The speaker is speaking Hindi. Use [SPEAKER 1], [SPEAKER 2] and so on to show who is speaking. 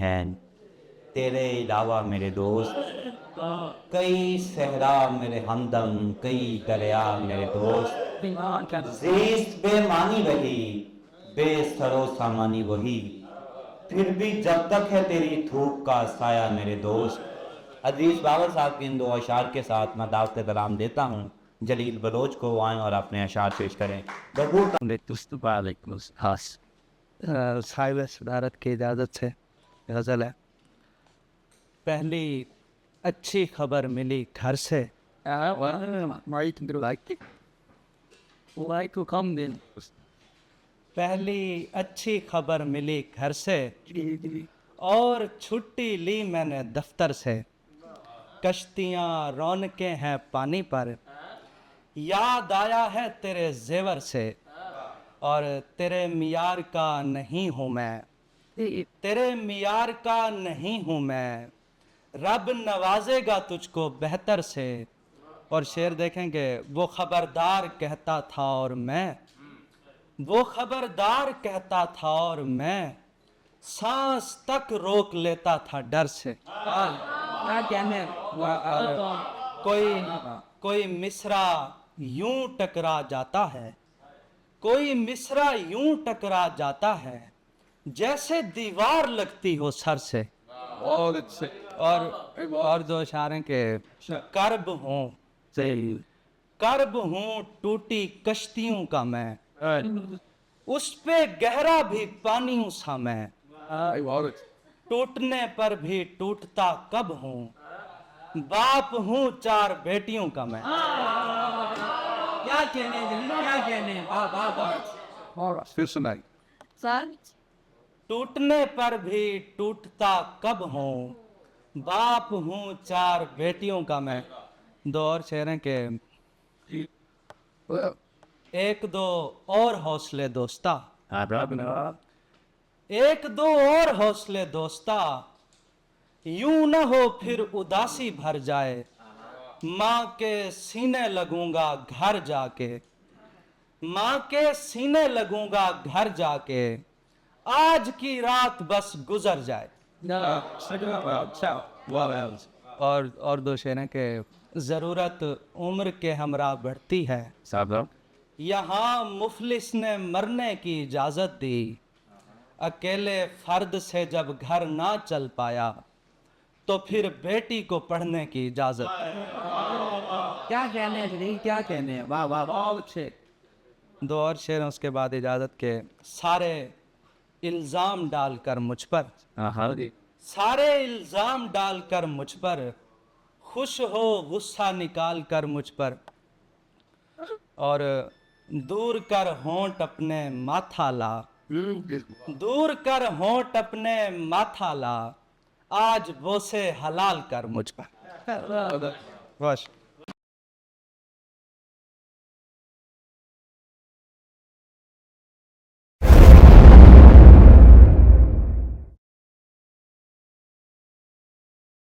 [SPEAKER 1] है तेरे अलावा मेरे दोस्त, कई सहरा मेरे हमदम, कई दरिया मेरे दोस्त। ज़ीस्त बेमानी रही, बेसरो सामानी वही, फिर भी जब तक है तेरी धूप का साया मेरे दोस्त। अजीज बाबर साहब के इन दो अशार के साथ मैं दावत सलाम देता हूँ। जलील बलोच को आएँ और अपने अशार पेश करें।
[SPEAKER 2] खास साहिब सदारत की इजाज़त से गज़ल है। पहली अच्छी खबर मिली घर से, पहली अच्छी खबर मिली घर से और छुट्टी ली मैंने दफ्तर से। कश्तियाँ रौनकें हैं पानी पर, याद आया है तेरे जेवर से। और तेरे मियार का नहीं हूँ मैं, तेरे मियार का नहीं हूँ मैं, रब नवाजेगा तुझको बेहतर से। और शेर देखेंगे, वो खबरदार कहता था और मैं, वो खबरदार कहता था और मैं, सांस तक रोक लेता था डर से। कोई कोई मिसरा यूं टकरा जाता है, कोई मिसरा यूं टकरा जाता है, जैसे दीवार लगती हो सर से। और दो इशारे के, कर्ब हूँ टूटी कश्तियों का मैं, उस पे गहरा भी पानी हूँ सा मैं, टूटने पर भी टूटता कब हूँ, बाप हूँ चार बेटियों का मैं। टूटने पर भी टूटता कब हूँ, बाप हूँ चार बेटियों का मैं। दो और शेर हैं के, एक दो और हौसले दोस्ता, एक दो और हौसले दोस्ता, यूं न हो फिर उदासी भर जाए, माँ के सीने लगूंगा घर जाके, माँ के सीने लगूंगा घर जाके, आज की रात बस गुजर जाए। और दो शेर हैं के, ज़रूरत उम्र के हमरा बढ़ती है, यहाँ मुफलिस ने मरने की इजाज़त दी, अकेले फर्द से जब घर ना चल पाया, तो फिर बेटी को पढ़ने की इजाज़त। वाह वाह वाह। दो और शेर हैं उसके बाद इजाज़त के, सारे इल्ज़ाम डालकर मुझ पर, सारे इल्ज़ाम डालकर मुझ पर, खुश हो गुस्सा निकाल कर मुझ पर। और दूर कर होंठ अपने माथा ला, दूर कर होंठ अपने माथा ला, आज वो से हलाल कर मुझ पर। बस।